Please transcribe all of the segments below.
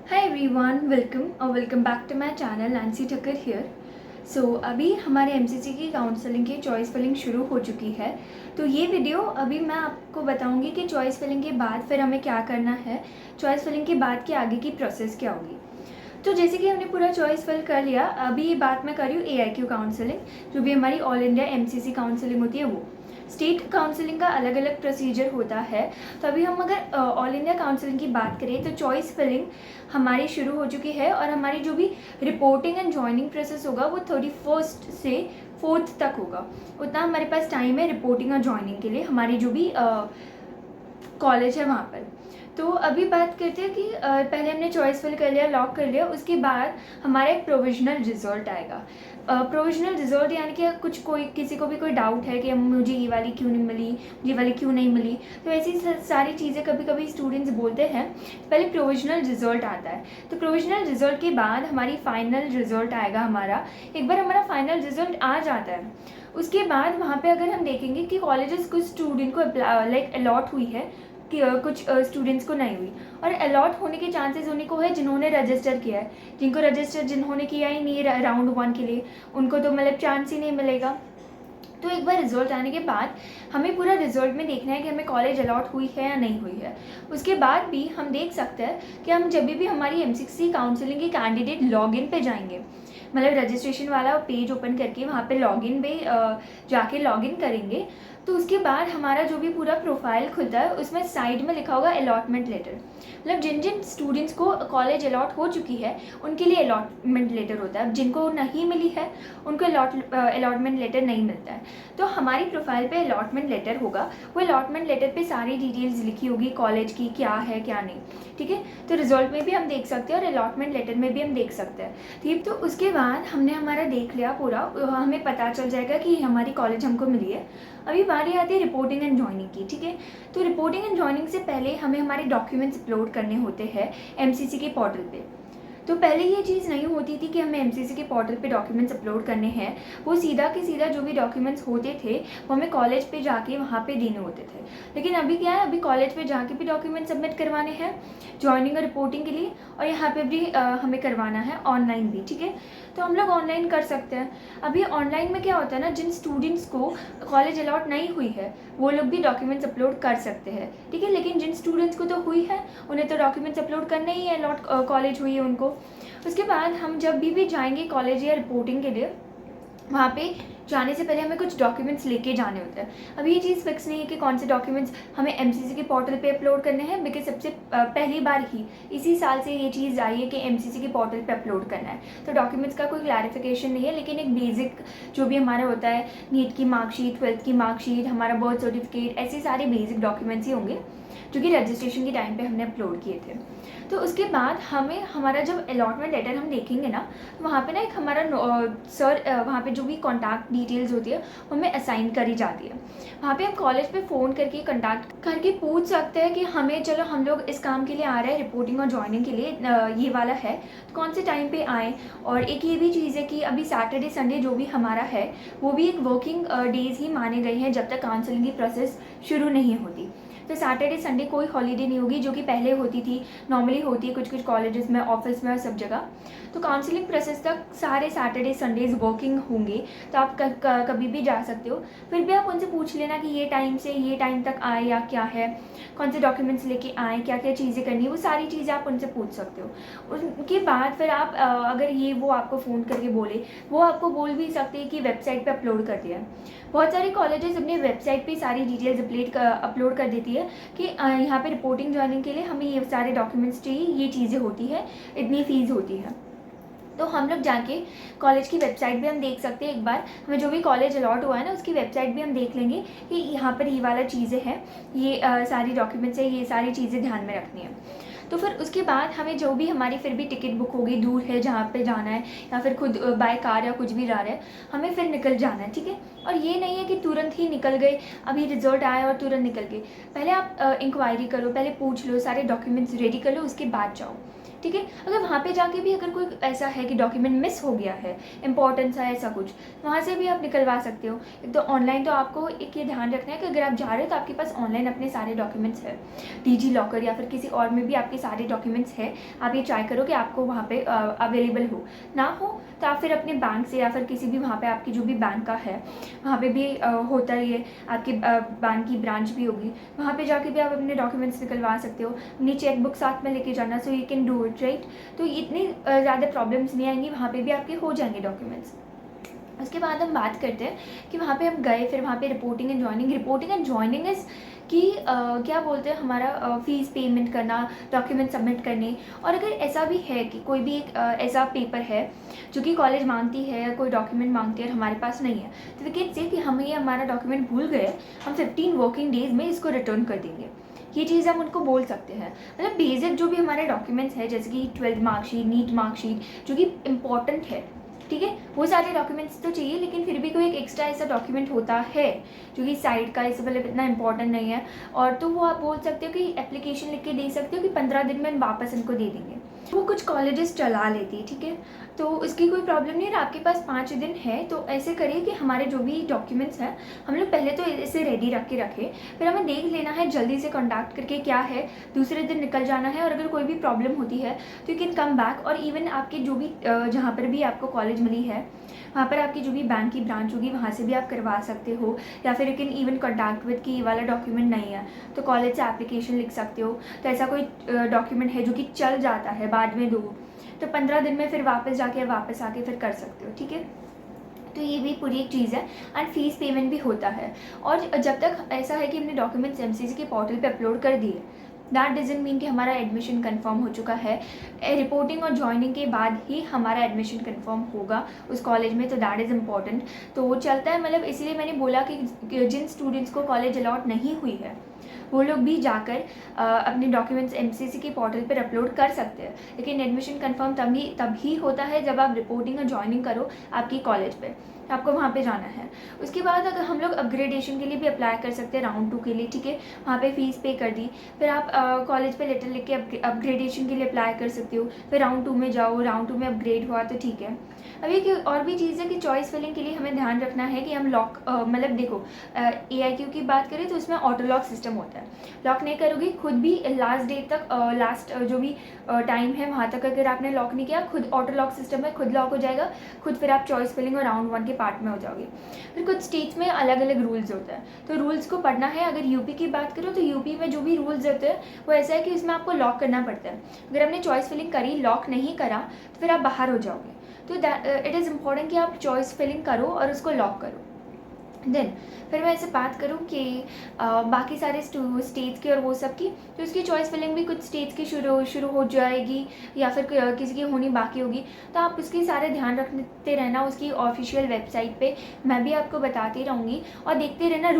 हाय everyone, welcome और welcome back to my channel Nancy Thakkar here. So अभी हमारे MCC की काउंसलिंग की चॉइस फिलिंग शुरू हो चुकी है। तो ये वीडियो अभी मैं आपको बताऊंगी कि चॉइस फिलिंग के बाद फिर हमें क्या करना है, चॉइस फिलिंग के बाद की आगे की प्रोसेस क्या होगी। तो जैसे कि हमने पूरा चॉइस फिल कर लिया, अभी ये बात मैं कर रही हूँ एआईक्यू काउंसलिंग, जो भी हमारी ऑल इंडिया एमसीसी काउंसलिंग होती है वो। स्टेट काउंसलिंग का अलग अलग प्रोसीजर होता है। तो अभी हम अगर ऑल इंडिया काउंसलिंग की बात करें तो चॉइस फिलिंग हमारी शुरू हो चुकी है और हमारी जो भी रिपोर्टिंग एंड ज्वाइनिंग प्रोसेस होगा वो 31 से 4 तक होगा। उतना हमारे पास टाइम है रिपोर्टिंग और ज्वाइनिंग के लिए, हमारी जो भी कॉलेज है वहाँ पर। तो अभी बात करते हैं कि पहले हमने चॉइस फिल कर लिया, लॉक कर लिया, उसके बाद हमारा एक प्रोविजनल रिजल्ट आएगा। प्रोविजनल रिजल्ट यानी कि कुछ कोई किसी को भी कोई डाउट है कि मुझे ये वाली क्यों नहीं मिली, ये वाली क्यों नहीं मिली, तो ऐसी सारी चीज़ें कभी कभी स्टूडेंट्स बोलते हैं। पहले प्रोविजनल रिजल्ट आता है, तो प्रोविजनल रिजल्ट के बाद हमारी फाइनल रिजल्ट आएगा हमारा। एक बार हमारा फाइनल रिजल्ट आ जाता है, उसके बाद वहाँ पे अगर हम देखेंगे कि कॉलेजेस कुछ स्टूडेंट को अलॉट हुई है कि कुछ स्टूडेंट्स को नहीं हुई, और अलॉट होने के चांसेस उन्हीं को है जिन्होंने रजिस्टर किया है। जिनको रजिस्टर जिन्होंने किया ही नहीं राउंड 1 के लिए, उनको तो मतलब चांस ही नहीं मिलेगा। तो एक बार रिजल्ट आने के बाद हमें पूरा रिजल्ट में देखना है कि हमें कॉलेज अलॉट हुई है या नहीं हुई है। उसके बाद भी हम देख सकते हैं कि हम जब भी हमारी एमसीसी काउंसलिंग के कैंडिडेट लॉगिन पे जाएंगे, मतलब रजिस्ट्रेशन वाला पेज ओपन करके वहाँ पे लॉगिन पे जाके लॉगिन करेंगे, तो उसके बाद हमारा जो भी पूरा प्रोफाइल खुलता है उसमें साइड में लिखा होगा अलॉटमेंट लेटर। मतलब जिन जिन स्टूडेंट्स को कॉलेज अलॉट हो चुकी है उनके लिए अलॉटमेंट लेटर होता है, जिनको नहीं मिली है उनको अलॉटमेंट लेटर नहीं मिलता है। तो हमारी प्रोफाइल पे अलॉटमेंट लेटर होगा, वो अलॉटमेंट लेटर पे सारी डिटेल्स लिखी होगी कॉलेज की, क्या है क्या नहीं। ठीक है, तो रिजल्ट में भी हम देख सकते हैं और अलॉटमेंट लेटर में भी हम देख सकते हैं। ठीक, तो उसके बाद हमने हमारा देख लिया पूरा, हमें पता चल जाएगा कि हमारी कॉलेज हमको मिली है। अभी बारी आती है रिपोर्टिंग एंड ज्वाइनिंग की। ठीक है, तो रिपोर्टिंग एंड ज्वाइनिंग से पहले हमें हमारे डॉक्यूमेंट्स अपलोड करने होते हैं एमसीसी के पोर्टल पे। तो पहले ये चीज़ नहीं होती थी कि हमें एमसीसी के पोर्टल पे डॉक्यूमेंट्स अपलोड करने हैं, वो सीधा के सीधा जो भी डॉक्यूमेंट्स होते थे वो हमें कॉलेज पे जाके वहाँ पे देने होते थे। लेकिन अभी क्या है, अभी कॉलेज पे जाके भी डॉक्यूमेंट सबमिट करवाने हैं ज्वाइनिंग और रिपोर्टिंग के लिए, और यहाँ पे भी हमें करवाना है ऑनलाइन भी। ठीक है, तो हम लोग ऑनलाइन कर सकते हैं। अभी ऑनलाइन में क्या होता है ना, जिन स्टूडेंट्स को कॉलेज अलॉट नहीं हुई है वो लोग भी डॉक्यूमेंट्स अपलोड कर सकते हैं। ठीक है, लेकिन जिन स्टूडेंट्स को तो हुई है उन्हें तो डॉक्यूमेंट्स अपलोड करने ही है, अलॉट कॉलेज हुई है उनको। उसके बाद हम जब भी जाएंगे कॉलेज या रिपोर्टिंग के लिए, वहाँ पे जाने से पहले हमें कुछ डॉक्यूमेंट्स लेके जाने होते हैं। अभी ये चीज़ फिक्स नहीं है कि कौन से डॉक्यूमेंट्स हमें एमसीसी के पोर्टल पे अपलोड करने हैं, बिकॉज सबसे पहली बार ही इसी साल से ये चीज़ आई है कि एमसीसी के पोर्टल पे अपलोड करना है। तो डॉक्यूमेंट्स का कोई क्लैरिफिकेशन नहीं है, लेकिन एक बेसिक जो भी हमारा होता है, नीट की मार्कशीट, 12th की मार्कशीट, हमारा बर्थ सर्टिफिकेट, ऐसे सारे बेसिक डॉक्यूमेंट्स ही होंगे जो कि रजिस्ट्रेशन के टाइम पे हमने अपलोड किए थे। तो उसके बाद हमें हमारा जब अलॉटमेंट लेटर हम देखेंगे ना, तो वहाँ पे ना एक हमारा सर, वहाँ पे जो भी कॉन्टैक्ट डिटेल्स होती है वो हमें असाइन करी जाती है। वहाँ पे हम कॉलेज पे फ़ोन करके कॉन्टैक्ट करके पूछ सकते हैं कि हमें, चलो हम लोग इस काम के लिए आ रहे हैं, रिपोर्टिंग और ज्वाइनिंग के लिए ये वाला है, तो कौन से टाइम पे आएँ। और एक ये भी चीज़ है कि अभी सैटरडे संडे जो भी हमारा है वो भी एक वर्किंग डेज़ ही माने गए हैं जब तक काउंसलिंग की प्रोसेस शुरू नहीं होती। तो सैटरडे संडे कोई हॉलीडे नहीं होगी, जो कि पहले होती थी, नॉर्मली होती है कुछ कुछ कॉलेजेस में, ऑफिस में और सब जगह। तो काउंसलिंग प्रोसेस तक सारे सैटरडे संडेज वर्किंग होंगे, तो आप कभी भी जा सकते हो। फिर भी आप उनसे पूछ लेना कि ये टाइम से ये टाइम तक आए या क्या है, कौन से डॉक्यूमेंट्स लेके आएँ, क्या क्या चीज़ें करनी है, वो सारी चीज़ें आप उनसे पूछ सकते हो। उनके बाद फिर आप अगर ये वो आपको फ़ोन करके बोले, वो आपको बोल भी सकते हैं कि वेबसाइट पर अपलोड कर दिया है। बहुत सारे कॉलेजेस अपने वेबसाइट पे सारी डिटेल्स अपलोड कर देती है कि यहाँ पे रिपोर्टिंग ज्वाइनिंग के लिए हमें ये सारे डॉक्यूमेंट्स चाहिए, ये चीज़ें होती है, इतनी फ़ीस होती है। तो हम लोग जाके कॉलेज की वेबसाइट भी हम देख सकते हैं, एक बार हमें जो भी कॉलेज अलॉट हुआ है ना उसकी वेबसाइट भी हम देख लेंगे कि यहाँ पर ये वाला चीज़ें हैं, ये सारी डॉक्यूमेंट्स है, ये सारी चीज़ें ध्यान में रखनी है। तो फिर उसके बाद हमें जो भी हमारी फिर भी टिकट बुक होगी, दूर है जहाँ पे जाना है, या फिर खुद बाय कार या कुछ भी जा रहे हैं, हमें फिर निकल जाना है। ठीक है, और ये नहीं है कि तुरंत ही निकल गए, अभी रिजल्ट आया और तुरंत निकल गए। पहले आप इंक्वायरी करो, पहले पूछ लो, सारे डॉक्यूमेंट्स रेडी कर लो, उसके बाद जाओ। ठीक है। अगर वहाँ पे जाके भी अगर कोई ऐसा है कि डॉक्यूमेंट मिस हो गया है, इंपॉर्टेंस है ऐसा कुछ, वहाँ से भी आप निकलवा सकते हो। एक तो ऑनलाइन तो आपको एक ये ध्यान रखना है कि अगर आप जा रहे हो तो आपके पास ऑनलाइन अपने सारे डॉक्यूमेंट्स है, डिजी लॉकर या फिर किसी और में भी आपके सारे डॉक्यूमेंट्स है। आप ये ट्राई करो कि आपको वहाँ पे अवेलेबल हो, ना हो तो आप फिर अपने बैंक से या फिर किसी भी वहाँ पे आपकी जो भी बैंक का है वहाँ पे भी होता ही है, आपकी बैंक की ब्रांच भी होगी, वहाँ पे जाके भी आप अपने डॉक्यूमेंट्स निकलवा सकते हो। अपनी चेकबुक साथ में लेके जाना, so you can do it right. तो इतनी ज़्यादा प्रॉब्लम्स नहीं आएंगी, वहाँ पे भी आपके हो जाएंगे डॉक्यूमेंट्स। उसके बाद हम बात करते हैं कि वहाँ पे हम गए, फिर वहाँ पे रिपोर्टिंग एंड ज्वाइनिंग इज़ कि क्या बोलते हैं, हमारा फ़ीस पेमेंट करना, डॉक्यूमेंट सबमिट करने। और अगर ऐसा भी है कि कोई भी एक ऐसा पेपर है जो कि कॉलेज मांगती है या कोई डॉक्यूमेंट मांगती है और हमारे पास नहीं है, तो वी कैन से कि हम ये हमारा डॉक्यूमेंट भूल गए, हम 15 वर्किंग डेज़ में इसको रिटर्न कर देंगे। ये चीज़ हम उनको बोल सकते हैं। मतलब बेसिक जो भी हमारे डॉक्यूमेंट्स हैं, जैसे कि 12th मार्कशीट, नीट मार्कशीट, जो कि इम्पॉर्टेंट है, ठीक है, वो सारे डॉक्यूमेंट्स तो चाहिए, लेकिन फिर भी कोई एक एक्स्ट्रा ऐसा डॉक्यूमेंट होता है जो कि साइड का इसे मतलब इतना इंपॉर्टेंट नहीं है, और तो वो आप बोल सकते हो कि एप्लीकेशन लिख के दे सकते हो कि 15 दिन में वापस इनको दे देंगे। वो कुछ कॉलेजेस चला लेती है, ठीक है, तो उसकी कोई प्रॉब्लम नहीं है। आपके पास 5 दिन है, तो ऐसे करिए कि हमारे जो भी डॉक्यूमेंट्स हैं हम लोग पहले तो इसे रेडी रख के रखें, फिर हमें देख लेना है जल्दी से कॉन्टैक्ट करके क्या है, दूसरे दिन निकल जाना है। और अगर कोई भी प्रॉब्लम होती है तो यू कैन कम बैक, और इवन आपके जो भी जहाँ पर भी आपको कॉलेज मिली है वहाँ पर आपकी जो भी बैंक की ब्रांच होगी वहाँ से भी आप करवा सकते हो, या फिर you can even contact with कि ये वाला डॉक्यूमेंट नहीं है तो कॉलेज से एप्लीकेशन लिख सकते हो। तो ऐसा कोई डॉक्यूमेंट है जो कि चल जाता है, बाद में दो, तो 15 दिन में फिर वापस आके फिर कर सकते हो, ठीक है। तो ये भी पूरी एक चीज़ है। एंड फीस पेमेंट भी होता है। और जब तक ऐसा है कि हमने डॉक्यूमेंट्स एमसीसी के पोर्टल पे अपलोड कर दिए, दैट डजंट मीन कि हमारा एडमिशन कंफर्म हो चुका है। रिपोर्टिंग और ज्वाइनिंग के बाद ही हमारा एडमिशन कंफर्म होगा उस कॉलेज में, तो दैट इज़ इम्पॉर्टेंट। तो वो चलता है, मतलब इसलिए मैंने बोला कि जिन स्टूडेंट्स को कॉलेज अलॉट नहीं हुई है वो लोग भी जाकर अपने डॉक्यूमेंट्स एमसीसी के पोर्टल पर अपलोड कर सकते हैं, लेकिन एडमिशन कंफर्म तभी होता है जब आप रिपोर्टिंग और ज्वाइनिंग करो आपकी कॉलेज पे, आपको वहाँ पे जाना है। उसके बाद अगर हम लोग अपग्रेडेशन के लिए भी अप्लाई कर सकते हैं राउंड 2 के लिए, ठीक है, वहाँ पे फ़ीस पे कर दी, फिर आप कॉलेज पे लेटर लिख के अपग्रेडेशन के लिए अप्लाई कर सकते हो, फिर राउंड 2 में जाओ, राउंड 2 में अपग्रेड हुआ तो ठीक है। अब एक और भी चीज़ है कि चॉइस फिलिंग के लिए हमें ध्यान रखना है कि हम लॉक मतलब देखो AIQ की बात करें तो उसमें ऑटो लॉक सिस्टम होता है, लॉक नहीं करोगे खुद भी लास्ट डेट तक, लास्ट जो भी टाइम है वहाँ तक अगर आपने लॉक नहीं किया, खुद ऑटो लॉक सिस्टम है, खुद लॉक हो जाएगा, खुद फिर आप चॉइस फिलिंग और राउंड 1 के पार्ट में हो जाओगे। फिर कुछ स्टेट्स में अलग अलग रूल्स होते हैं, तो रूल्स को पढ़ना है। अगर यूपी की बात करो तो यूपी में जो भी रूल्स होते हैं वो ऐसा है कि उसमें आपको लॉक करना पड़ता है। अगर आपने चॉइस फिलिंग करी, लॉक नहीं करा, तो फिर आप बाहर हो जाओगे। तो इट इज़ इम्पॉर्टेंट कि आप चॉइस फिलिंग करो और उसको लॉक करो। देन फिर मैं ऐसे बात करूँ कि बाकी सारे स्टेट्स की और वो सब की, तो उसकी चॉइस फिलिंग भी कुछ स्टेट्स की शुरू हो जाएगी या फिर किसी की होनी बाकी होगी, तो आप उसकी सारे ध्यान रखते रहना। उसकी ऑफिशियल वेबसाइट पे मैं भी आपको बताती रहूँगी, और देखते रहना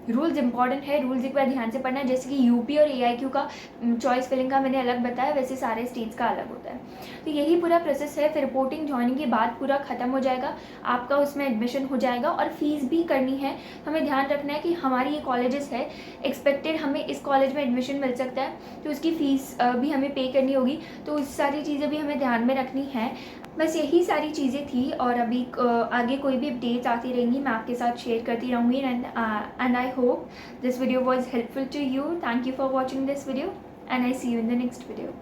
रूल्स इंपॉर्टेंट है। रूल्स एक बार ध्यान से पढ़ना है, जैसे कि यूपी और AIQ का चॉइस फिलिंग का मैंने अलग बताया, वैसे सारे स्टेट्स का अलग होता है। तो यही पूरा प्रोसेस है। फिर रिपोर्टिंग ज्वाइनिंग के बाद पूरा ख़त्म हो जाएगा, आपका उसमें एडमिशन हो जाएगा, और फीस भी करनी है। हमें ध्यान रखना है कि हमारी ये कॉलेजेस है, एक्सपेक्टेड हमें इस कॉलेज में एडमिशन मिल सकता है, तो उसकी फ़ीस भी हमें पे करनी होगी। तो उस सारी चीज़ें भी हमें ध्यान में रखनी है। बस यही सारी चीज़ें थी, और अभी आगे कोई भी अपडेट्स आती रहेंगी मैं आपके साथ शेयर करती रहूँगी। And I hope this video was helpful to you. Thank you for watching this video, and I see you in the next video.